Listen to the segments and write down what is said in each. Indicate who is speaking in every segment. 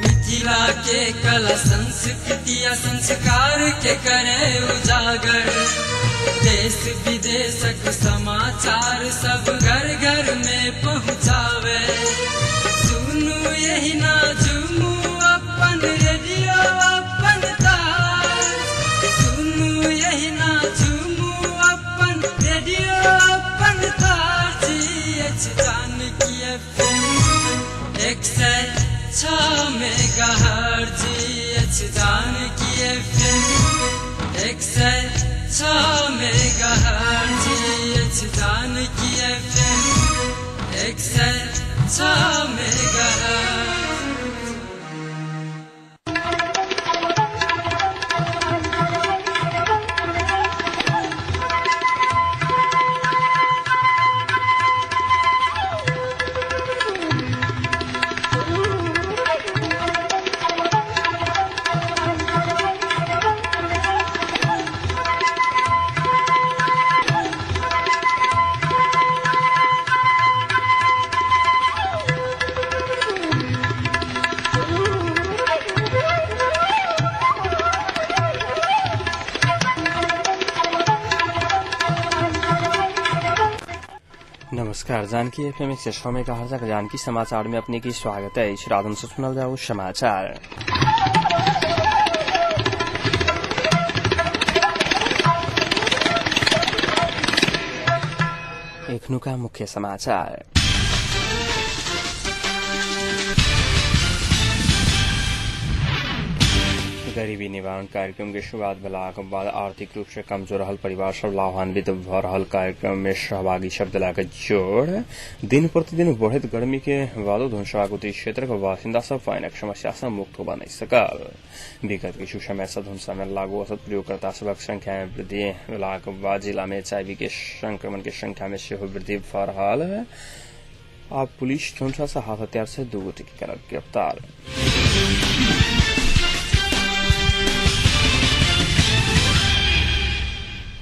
Speaker 1: मिथिला के कला संस्कृति संस्कार के करे उजागर, देश विदेशक समाचार सब घर घर में पहुँचावे। सुनू यही ना झूमू अपन रेडियो अपन तार, सुनू यही ना झूमू अपन रेडियो अपन तार। GH Janaki FM 106 megahertz, GH Janaki FM 106 megahertz, GH Janaki FM 106 megahertz.
Speaker 2: नमस्कार, जानकी FM 106 मेगाहर्ट्ज का जानकी समाचार में अपने की स्वागत है। राधन से सुनल जाओ समाचार। एखनु का मुख्य समाचार। गरीबी निवारण कार्यक्रम के शुरुआत भेला के बाद आर्थिक रूप से कमजोर रहल परिवार सब लाभान्वित भ रहल कार्यक्रम में सहभागी सब दिला के जोड़। दिन प्रतिदिन बढ़त गर्मी के बादो धनुषा उत्तरी क्षेत्र के बासिंदा सब पानिक समस्या से मुक्त होबा नहीं सकल। विगत किछु समय से धनुषा में लागू औसत प्रयोगकर्ता सबक संख्या में वृद्धि भेला के बाद जिला में HIV के संक्रमण के संख्या में सेहो वृद्धि भ रहल है। अब पुलिस धनुषा से हाथ हथियार से 2 गोटे के करल गिरफ्तार।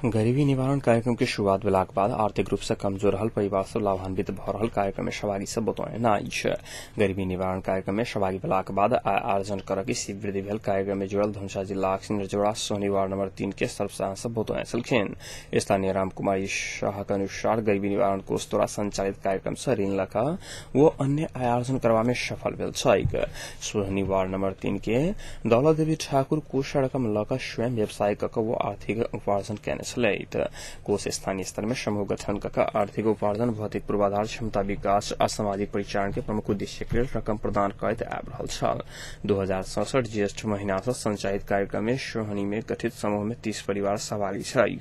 Speaker 2: गरीबी निवारण कार्यक्रम की शुरुआत भेला के बाद आर्थिक रूप से कमजोर रहल परिवार सब लाभान्वित भ रहल कार्यक्रम में सहभागी सब बतौने नाई छै। गरीबी निवारण कार्यक्रम में सहभागी भेला के बाद आय आर्जन करऽ के सी वृद्धि भेल कार्यक्रम में जुड़ल धनुषा जिला सिंहजोड़ा सोहनी वार्ड नंबर 3 के सर्वसाधारण सब बतौने छलखिन। स्थानीय राम कुमारी शाह के अनुसार गरीबी निवारण कोष द्वारा संचालित कार्यक्रम से ऋण लका वो अन्य आय आर्जन करवा में सफल भेल छैक। सोहनी वार्ड नंबर 3 के दौलत देवी ठाकुर कोष रकम लका स्वयं व्यवसाय कऽ वो आर्थिक उपार्जन कैने कोष स्थानीय स्तर में समूह गठन कर आर्थिक उपार्जन, भौतिक पूर्वाधार, क्षमता विकास आ सामाजिक परिचालन के प्रमुख उद्देश्य के लिए रकम प्रदान करैत आबि रहल छल। 2067 ज्येष्ठ महीना से संचालित कार्यक्रम में सोहनी में गठित समूह में 30 परिवार सहभागी छै।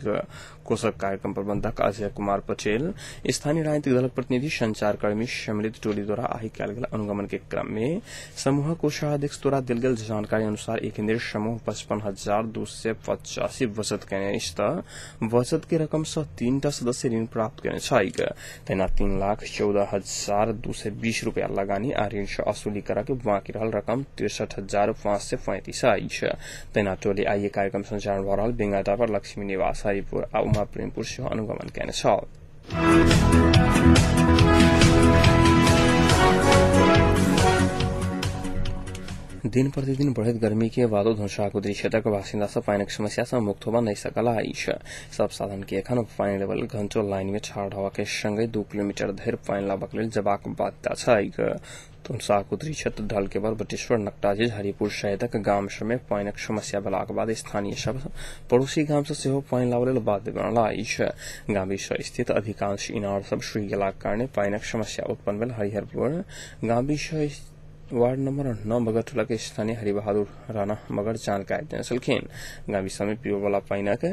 Speaker 2: कोषक कार्यक्रम प्रबंधक अजय कुमार पटेल, स्थानीय राजनीतिक दलक प्रतिनिधि, संचारकर्मी सम्मिलित टोली द्वारा आइ कयल गेल अनुगमन के क्रम में समूह कोषाध्यक्ष द्वारा देल गेल जानकारी अनुसार एक केंद्रीय समूह 55,285 बचत कैने बचत के रकम से 3टा सदस्य ऋण प्राप्त करने छैक। तेना 3,14,220 रूपया लगानी आ ऋण से असुली करा के बाकी रहल रकम 63,535 अछि। तेना टोली आइए कार्यक्रम संचालन भ रहल बेंगाटा पर लक्ष्मी निवास हरिपुर आ उमा प्रेमपुर से अनुगमन कैने छल। दिन प्रतिदिन बढ़त गर्मी के बादो धनुषा उत्तरी क्षेत्र के बासिंदा सब पानी की समस्या से मुक्त होबा नहीं सकला अछि। सब साधन के एखन पानी लेवल घंटो लाइन में ठाढ़ हवा के संगे 2 किलोमीटर धरि पानी लाबक लेल जबाक बाध्यता छैक। धनुषा उत्तरी क्षेत्र ढल के बाद बटेश्वर, नकटाजीज, हरिपुर सहितक गाम सब में पानी की समस्या भेला के बाद स्थानीय सब पड़ोसी गाम से सेहो पानी लाबय लेल बाध्य बनल अछि। गाम स्थित अधिकांश इनार सब सूखि गेलाक कारणे पानी की समस्या उत्पन्न भेल। हरिहरपुर गाम वार्ड नंबर 9 मगर टोला के स्थानीय हरिबहादुर राणा मगर जानकारी देने छलखिन। गाम में पीबे वाला पानी के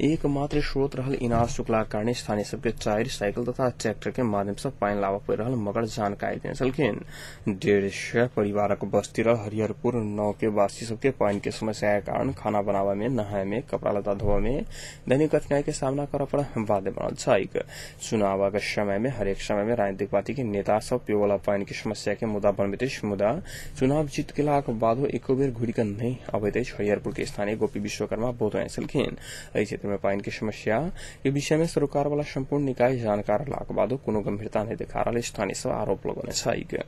Speaker 2: एकमात्र स्रोत रहल इनार सुखला कारणे स्थानीय सबके 4 साइकिल तथा ट्रैक्टर के माध्यम से पानी लाबऽ पड़ि रहल मगर जानकारी देने छलखिन। 150 परिवारक बस्ती रह हरिहरपुर 9 के वासी सबके पानी के समस्या के कारण खाना बनावे में, नहाय में, कपड़ा लत्ता धोवे में दैनिक कठिनाई के सामना करऽ पड़ बाध्य बनल छैक। चुनाव के समय में हरेक समय में राजनीतिक पार्टी के नेता सब पीबे वाला पानी की समस्या के मुद्दा बनबैत मुद्दा चुनाव जीत गेलाक बादो एको बेर घुरी कऽ नहीं अबैत अछि। हरिहरपुर के स्थानीय गोपी विश्वकर्मा बोतो छलखिन। एहि क्षेत्र में पानि के समस्या के विषय में सरकार वाला संपूर्ण निकाय जानकार रहलाक बादो कोनो गंभीरता नहीं देखा रहल स्थानीय सब आरोप लगौने छथि।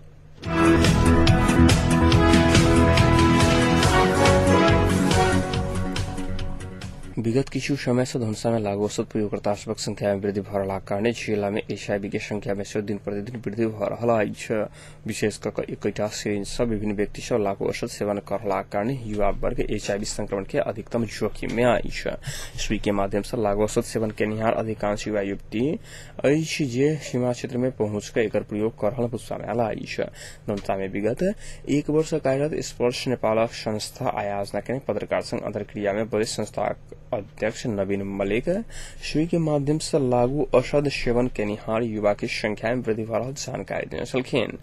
Speaker 2: विगत किछु समय से धनुषा में लागू औषध प्रयोगकर्ता सभक संख्या में वृद्धि भ रहलाक कारणे जिला में HIV के संख्या में से दिन प्रतिदिन वृद्धि भ रहल अछि। विशेष कऽ एकैटा सिरिंज सँ विभिन्न व्यक्ति सभ लागू औषध सेवन कऽ रहलाक कारणे युवा वर्ग HIV संक्रमण के अधिकतम जोखिम में अछि। सुई के माध्यम से लागू औषध सेवन केनिहार अधिकांश युवा युवती अछि जे सीमा क्षेत्र में पहुंच कऽ एकर प्रयोग कऽ रहल बुझबा में आयल अछि। धनुषा में विगत एक वर्ष कार्यरत स्पर्श नेपाल संस्था आयोजना केने पत्रकार संघ अंतरक्रिया में वरिष्ठ संस्था अध्यक्ष नवीन मलिक सुई के माध्यम से लागू औषध सेवन केनिहार युवा की संख्या में वृद्धि भ रहल जानकारी देने छलखिन।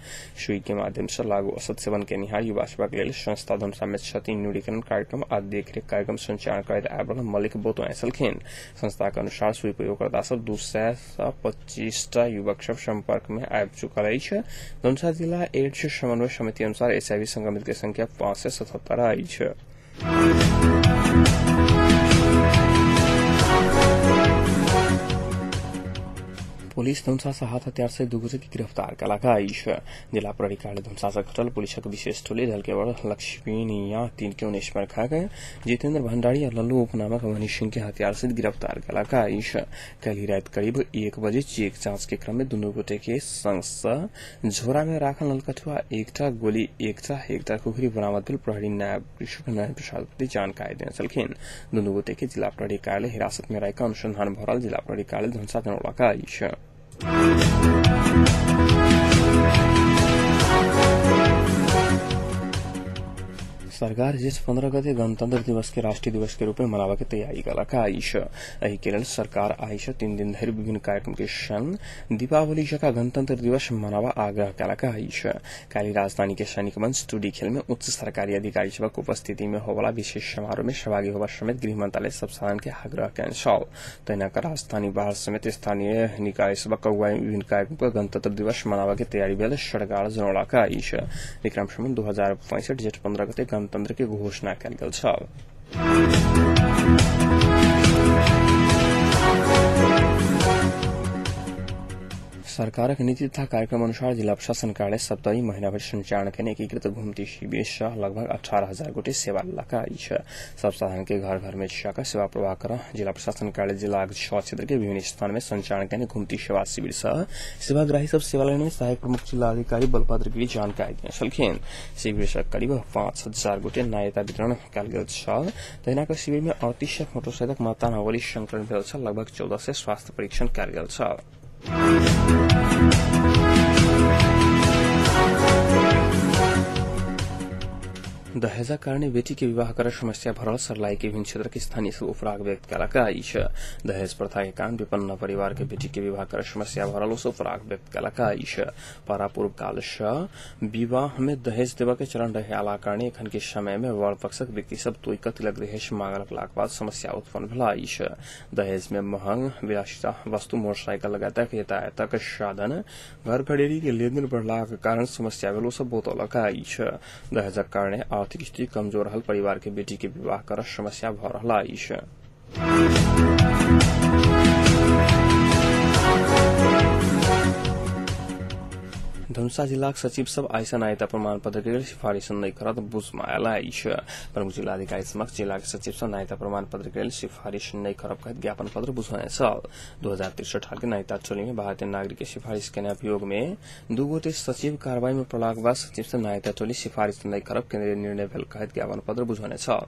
Speaker 2: सुई के माध्यम से लागू औषध सेवन केनिहार युवा सभक लेल संस्था धनुषा में क्षति न्यूनीकरण कार्यक्रम आ देखरेख कार्यक्रम संचालन करैत आबि रहल मलिक बतौने छलखिन। संस्था के अनुसार सुई प्रयोगकर्ता सब 225 युवक सब संपर्क में आबि चुकल अछि। धनुषा जिला एड्स समन्वय समिति अनुसार HIV संक्रमित के संख्या 5 से 77 अछि। पुलिस धनुषा से हाथ हथियार से दू गोटे के गिरफ्तार कयलक अछि। जिला प्रहरी कार्यालय धनुषा से घटल पुलिसक विशेष टोली दल के लक्ष्मीनिया 3 के 19 वर्षक जितेंद्र भंडारी और लल्लू उपनामक मनीष सिंह के हथियार से गिरफ्तार कयलक अछि। कल रात करीब 1 बजे चेक जांच के क्रम में दुनू गोटे के संग से झोरा में राखल नलकठुआ एकटा गोली एकटा खुखरी बरामद भेल। प्रहरी नायब कृष्ण नारायण प्रसाद प्रति जानकारी देने छलखिन। दुनू गोटे के जिला प्रहरी कार्यालय हिरासत में राखि अनुसंधान भ रहल जिला प्रहरी कार्यालय धनुषा जनौलक अछि। सरकार जेठ 15 गते गणतंत्र दिवस के राष्ट्रीय दिवस के रूप में मनावा के तैयारी कयलक अछि। एहि के लेल सरकार आइ से 3 दिन धरि विभिन्न कार्यक्रम के संग दीपावली जकां गणतंत्र दिवस मनावा आग्रह कयलक अछि। काल्हि राजधानी के सैनिक मंच टूडी खेल में उच्च सरकारी अधिकारी सभक उपस्थिति में होवला विशेष समारोह में सहभागी होबा समेत गृह मंत्रालय सब साधन के आग्रह कयने छल। तहिना राजधानी बाहर समेत स्थानीय निकाय सभक अगुवाई विभिन्न कार्यक्रम के गणतंत्र दिवस मनावा के तैयारी भेल सरकार जनौलक अछि। विक्रम संवत 2065 जेठ 15 गते गणतंत्र के घोषणा कयल गेल छल। सरकारक नीति तथा कार्यक्रम अनुसार जिला प्रशासन कार्यालय सप्ताही महीना भर संचालन के एकीकृत घुमती शिविर सह लगभग 18,000 गोटे सेवा लेलक अछि। सब साधन के घर घर में जाकर सेवा प्रवाह कर जिला प्रशासन कार्यालय जिला 6 क्षेत्र के विभिन्न स्थान में संचालन के घुमती सेवा शिविर सह सेवाग्राही सब सेवा लेने सहायक प्रमुख जिला अधिकारी बलभद्र गिरी जानकारी देने छलखिन। शिविर से करीब 5,000 गोटे नायता वितरण कयल गेल छल। तहिना शिविर में 38 फोटो सहित मतदान अवधि संकलन भेल छल। लगभग 14 से स्वास्थ्य परीक्षण कयल गेल छल। दहेज कारणे बेटी के विवाह कर समस्या भरल सर्लाही के विभिन्न क्षेत्र के स्थानीय सब उपराग व्यक्त कयलक अछि। दहेज प्रथा के कारण विपन्न परिवार के बेटी के विवाह कर समस्या भरल उपराग व्यक्त कयलक अछि। पूर्व काल से विवाह में दहेज देवा के चलन रहला कारणे एखन के समय में वर पक्षक व्यक्ति सब तोइक तिलक दहेज मांगलक बाद समस्या उत्पन्न भेल अछि। दहेज में महंग विलासिता वस्तु मोटरसाइकिल लगातार यातायातक साधन घर खडेरी के लेन देन बढ़लाक कारण समस्या भेल सब बतौलक अछि। दहेजक कारणे आर्थिक स्थिति कमजोर रहल परिवार के बेटी के विवाह कर समस्या भ रहल अछि। धनुषा जिला सचिव सब आयसा नायता प्रमाण पत्र के सिफारिश नहीं करत बुझमा आयल अछि। प्रमुख जिलाधिकारी समक्ष जिला के सचिव सब नायता प्रमाण पत्र के सिफारिश नहीं करब कहत ज्ञापन पत्र बुझाने छल। 2063 साल के नायता टोली में भारतीय नागरिक के सिफारिश के अभियोग में 2 गोटे सचिव कार्रवाई में पड़लाक बाद सचिव सब नायता टोली सिफारिश नहीं करब केंद्रीय निर्णय भेल कहत ज्ञापन पत्र बुझाने छल।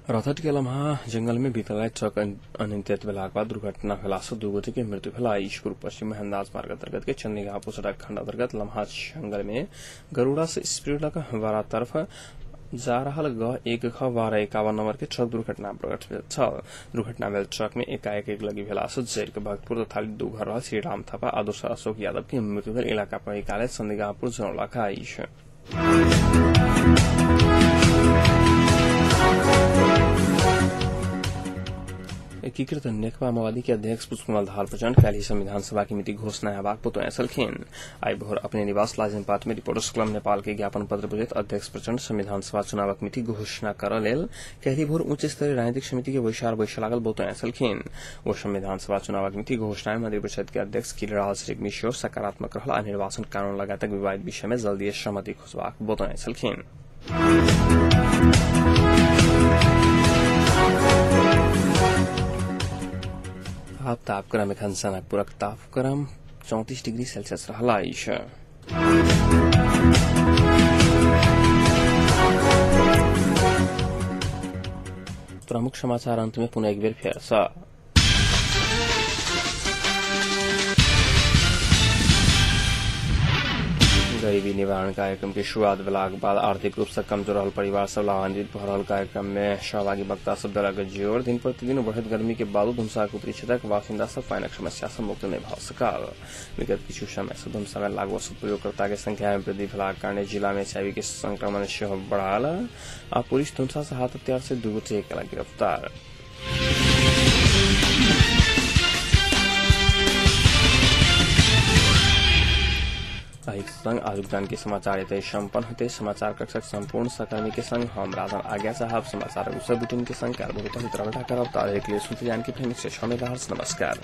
Speaker 2: रथट के लम्हा जंगल में बीतल ट्रक अनियंत्रित भेलाक बाद दुर्घटना भेला से 2 गोटे के मृत्यु भेल। पूर्व पश्चिम में अंदाज मार्ग अंतर्गत के चन्नीगापुर सड़क खंड अंतर्गत लम्हा जंगल में गरुड़ा से स्पीड वारा तरफ जा रहल G1K1251 नंबर के ट्रक दुर्घटना भेल छल। दुर्घटना भेल ट्रक में एकाएक एक लगी भेला से जैर के भक्तपुर तथा 2 घर रहल श्री राम थापा आ दोसर अशोक यादव के मृत्यु भेल। इलाका प्रहरी कार्यालय चन्नीगापुर जनौलक अछि। एकीकृत नेकपा माओवादी के अध्यक्ष पुष्पकमल दाहाल प्रचंड कल ही संविधान सभा की मिति घोषणा हेबाक बतौने छलखिन। आई भोर अपने निवास लाजिमपाट में रिपोर्टर्स क्लब नेपाल के ज्ञापन पत्र बुझैत अध्यक्ष प्रचंड संविधान सभा चुनावक मिति घोषणा करऽ लेल कहिली भोर उच्च स्तरीय राजनीतिक समिति के बैसार बैस लागल बतौने छलखिन। वो संविधान सभा चुनावक मिति घोषणा में मंत्रिपरिषद के अध्यक्ष गिरिराज रेग्मी सकारात्मक रहल आ निर्वाचन कानून लगायतक विवादित विषय में जल्दी सहमति खोजबाक बतौने छलखिन। तापक्रम एखन सनकपुरक तापक्रम 34 डिग्री सेल्सियस रहल अछि। प्रमुख समाचार अंत में पुनः एक बेर फेर सँ। गरीबी निवारण कार्यक्रम के शुरुआत भेलाक बाद आर्थिक रूप से कमजोर रहल परिवार सब लाभान्वित भ रहल। कार्यक्रम में सहभागी वक्ता सब देलक जोर। दिन प्रतिदिन बढ़ैत गर्मी के बावजूद धुमसा के उत्तरी क्षेत्रक बासिंदा सब पानिक समस्या से मुक्त नहीं भऽ सकल। विगत किछु समय से धुमसा में लागू औषध प्रयोगकर्ता के संख्या में वृद्धि भेलाक कारणे जिला में एचआईवी के संक्रमण सेहो बढ़ल आ पुलिस धुमसा से हाथ हथियार से 2 गोटे केलक गिरफ्तार। एक संग आजुक जान के समाचार एतै संपन्न होते। समाचार कक्षक संपूर्ण सहकर्मी के संग हम राधन आज्ञा साहब समाचार बुलेटिन के संग कार्य बहुत करब तारे के लिए सुनते जान के नमस्कार।